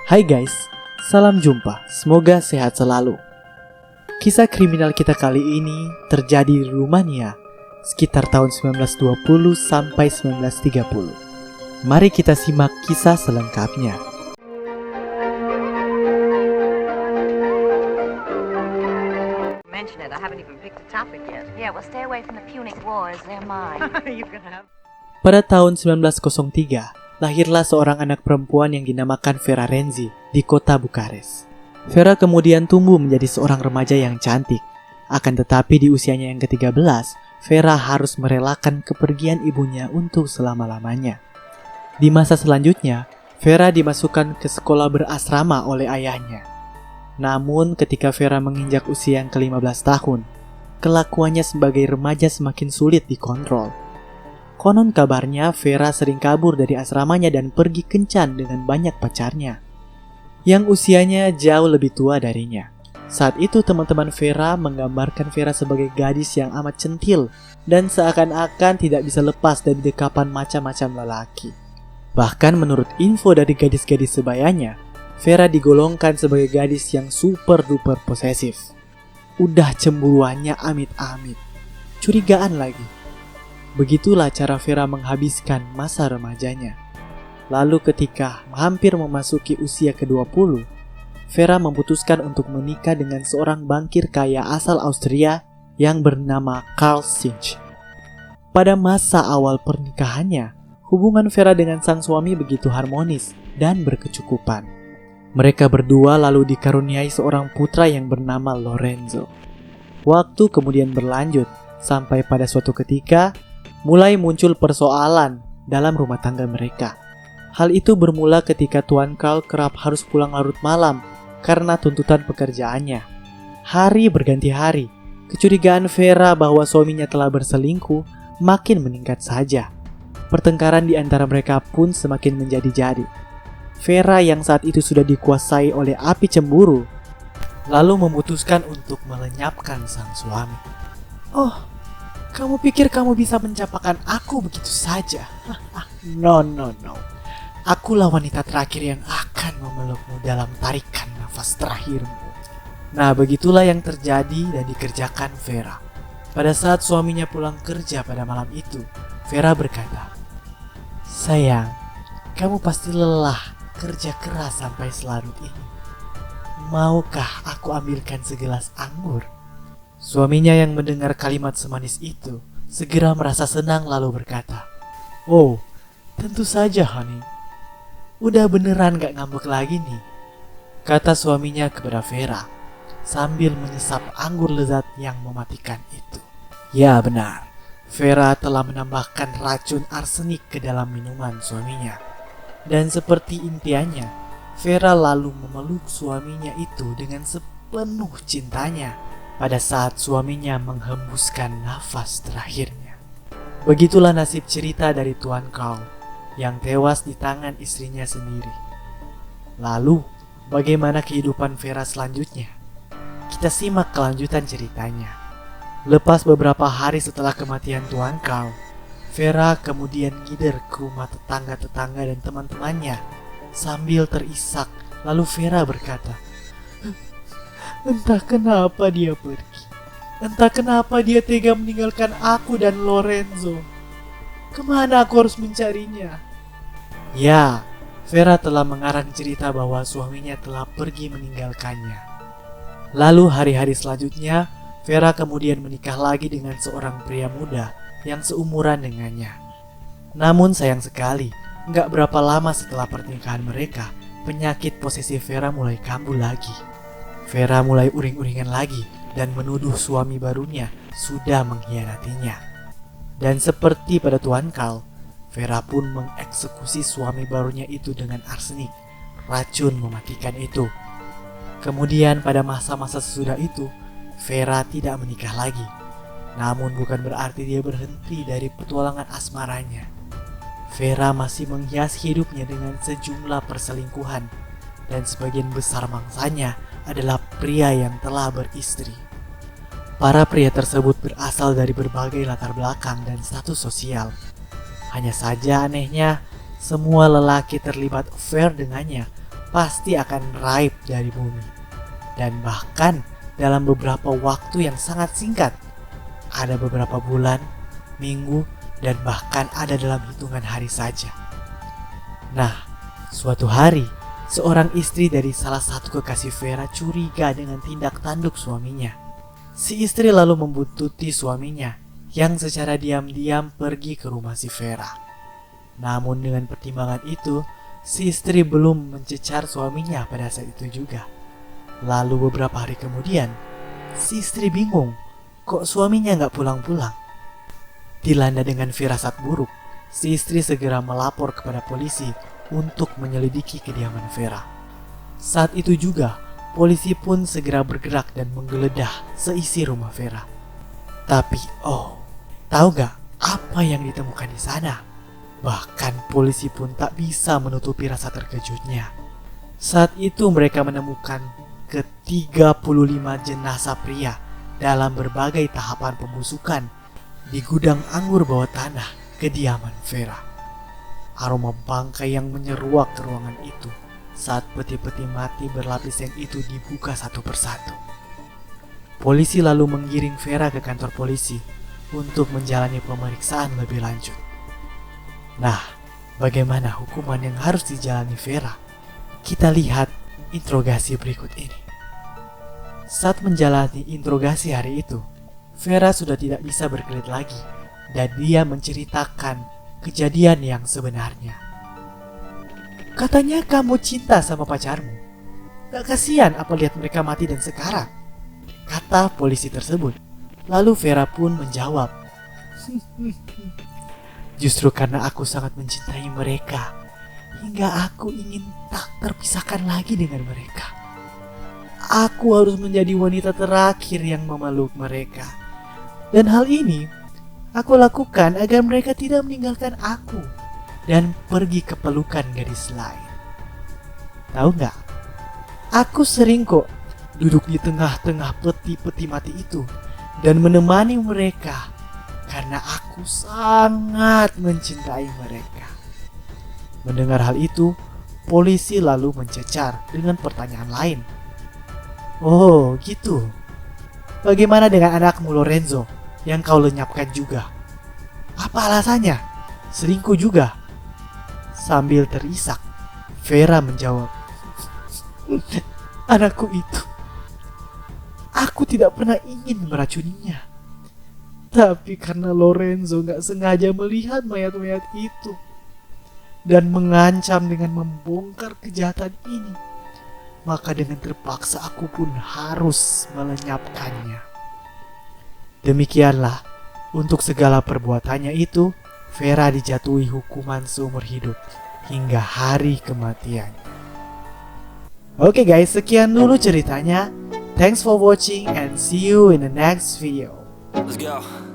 Hai guys, salam jumpa, semoga sehat selalu. Kisah kriminal kita kali ini terjadi di Rumania sekitar tahun 1920 sampai 1930. Mari kita simak kisah selengkapnya. Mention it. I haven't even picked a topic yet. Yeah, well, stay away from the Punic Wars. They're mine. You can have. Pada tahun 1903, lahirlah seorang anak perempuan yang dinamakan Vera Renzi di kota Bukares. Vera kemudian tumbuh menjadi seorang remaja yang cantik. Akan tetapi di usianya yang ke-13, Vera harus merelakan kepergian ibunya untuk selama-lamanya. Di masa selanjutnya, Vera dimasukkan ke sekolah berasrama oleh ayahnya. Namun ketika Vera menginjak usia yang ke-15 tahun, kelakuannya sebagai remaja semakin sulit dikontrol. Konon kabarnya Vera sering kabur dari asramanya dan pergi kencan dengan banyak pacarnya yang usianya jauh lebih tua darinya. Saat itu teman-teman Vera menggambarkan Vera sebagai gadis yang amat centil dan seakan-akan tidak bisa lepas dari dekapan macam-macam lelaki. Bahkan menurut info dari gadis-gadis sebayanya, Vera digolongkan sebagai gadis yang super duper posesif. Udah cemburuannya amit-amit, curigaan lagi. Begitulah cara Vera menghabiskan masa remajanya. Lalu ketika hampir memasuki usia ke-20, Vera memutuskan untuk menikah dengan seorang bankir kaya asal Austria yang bernama Karl Sinch. Pada masa awal pernikahannya, hubungan Vera dengan sang suami begitu harmonis dan berkecukupan. Mereka berdua lalu dikaruniai seorang putra yang bernama Lorenzo. Waktu kemudian berlanjut sampai pada suatu ketika mulai muncul persoalan dalam rumah tangga mereka. Hal itu bermula ketika Tuan Karl kerap harus pulang larut malam karena tuntutan pekerjaannya. Hari berganti hari, kecurigaan Vera bahwa suaminya telah berselingkuh makin meningkat saja. Pertengkaran di antara mereka pun semakin menjadi-jadi. Vera yang saat itu sudah dikuasai oleh api cemburu, lalu memutuskan untuk melenyapkan sang suami. "Oh, kamu pikir kamu bisa mencapakan aku begitu saja? No. Akulah wanita terakhir yang akan memelukmu dalam tarikan nafas terakhirmu." Nah, begitulah yang terjadi dan dikerjakan Vera. Pada saat suaminya pulang kerja pada malam itu, Vera berkata, "Sayang, kamu pasti lelah kerja keras sampai selarut ini. Maukah aku ambilkan segelas anggur?" Suaminya yang mendengar kalimat semanis itu segera merasa senang lalu berkata, "Oh, tentu saja, honey. Udah beneran gak ngambek lagi nih," kata suaminya kepada Vera sambil menyesap anggur lezat yang mematikan itu. Ya benar, Vera telah menambahkan racun arsenik ke dalam minuman suaminya. Dan seperti impiannya, Vera lalu memeluk suaminya itu dengan sepenuh cintanya pada saat suaminya menghembuskan nafas terakhirnya. Begitulah nasib cerita dari Tuan Karl yang tewas di tangan istrinya sendiri. Lalu, bagaimana kehidupan Vera selanjutnya? Kita simak kelanjutan ceritanya. Lepas beberapa hari setelah kematian Tuan Karl, Vera kemudian ngider ke rumah tetangga-tetangga dan teman-temannya sambil terisak. Lalu Vera berkata, "Entah kenapa dia pergi. Entah kenapa dia tega meninggalkan aku dan Lorenzo. Kemana aku harus mencarinya?" Ya, Vera telah mengarang cerita bahwa suaminya telah pergi meninggalkannya. Lalu hari-hari selanjutnya, Vera kemudian menikah lagi dengan seorang pria muda yang seumuran dengannya. Namun sayang sekali, gak berapa lama setelah pernikahan mereka, penyakit posesif Vera mulai kambuh lagi. Vera mulai uring-uringan lagi dan menuduh suami barunya sudah mengkhianatinya. Dan seperti pada Tuan Karl, Vera pun mengeksekusi suami barunya itu dengan arsenik, racun mematikan itu. Kemudian pada masa-masa sesudah itu, Vera tidak menikah lagi. Namun bukan berarti dia berhenti dari petualangan asmaranya. Vera masih menghiasi hidupnya dengan sejumlah perselingkuhan, dan sebagian besar mangsanya adalah pria yang telah beristri. Para pria tersebut berasal dari berbagai latar belakang dan status sosial. Hanya saja anehnya, semua lelaki terlibat affair dengannya pasti akan raib dari bumi. Dan bahkan dalam beberapa waktu yang sangat singkat, ada beberapa bulan, minggu, dan bahkan ada dalam hitungan hari saja. Nah, suatu hari, seorang istri dari salah satu kekasih Vera curiga dengan tindak tanduk suaminya. Si istri lalu membuntuti suaminya yang secara diam-diam pergi ke rumah si Vera. Namun dengan pertimbangan itu, si istri belum mencecar suaminya pada saat itu juga. Lalu beberapa hari kemudian, si istri bingung kok suaminya nggak pulang-pulang. Dilanda dengan firasat buruk, si istri segera melapor kepada polisi untuk menyelidiki kediaman Vera. Saat itu juga, polisi pun segera bergerak dan menggeledah seisi rumah Vera. Tapi tahu gak apa yang ditemukan di sana? Bahkan polisi pun tak bisa menutupi rasa terkejutnya. Saat itu mereka menemukan ke-35 jenazah pria dalam berbagai tahapan pembusukan di gudang anggur bawah tanah kediaman Vera. Aroma bangkai yang menyeruak ke ruangan itu saat peti-peti mati berlapis yang itu dibuka satu persatu. Polisi lalu menggiring Vera ke kantor polisi untuk menjalani pemeriksaan lebih lanjut. Nah, bagaimana hukuman yang harus dijalani Vera? Kita lihat interogasi berikut ini. Saat menjalani interogasi hari itu, Vera sudah tidak bisa berkelit lagi dan dia menceritakan kejadian yang sebenarnya. Katanya kamu cinta sama pacarmu. Gak kasihan apa lihat mereka mati dan sekarat? Kata polisi tersebut. Lalu Vera pun menjawab, justru karena aku sangat mencintai mereka, hingga aku ingin tak terpisahkan lagi dengan mereka. Aku harus menjadi wanita terakhir yang memeluk mereka. Dan hal ini aku lakukan agar mereka tidak meninggalkan aku dan pergi ke pelukan gadis lain. Tahu gak? Aku sering kok duduk di tengah-tengah peti-peti mati itu dan menemani mereka karena aku sangat mencintai mereka. Mendengar hal itu, polisi lalu mencecar dengan pertanyaan lain. Oh gitu. Bagaimana dengan anakmu Lorenzo yang kau lenyapkan juga? Apa alasannya? Selingkuh juga? Sambil terisak, Vera menjawab, anakku itu, aku tidak pernah ingin meracuninya. Tapi karena Lorenzo gak sengaja melihat mayat-mayat itu dan mengancam dengan membongkar kejahatan ini, maka dengan terpaksa aku pun harus melenyapkannya. Demikianlah, untuk segala perbuatannya itu, Vera dijatuhi hukuman seumur hidup hingga hari kematian. Oke guys, sekian dulu ceritanya. Thanks for watching and see you in the next video. Let's go.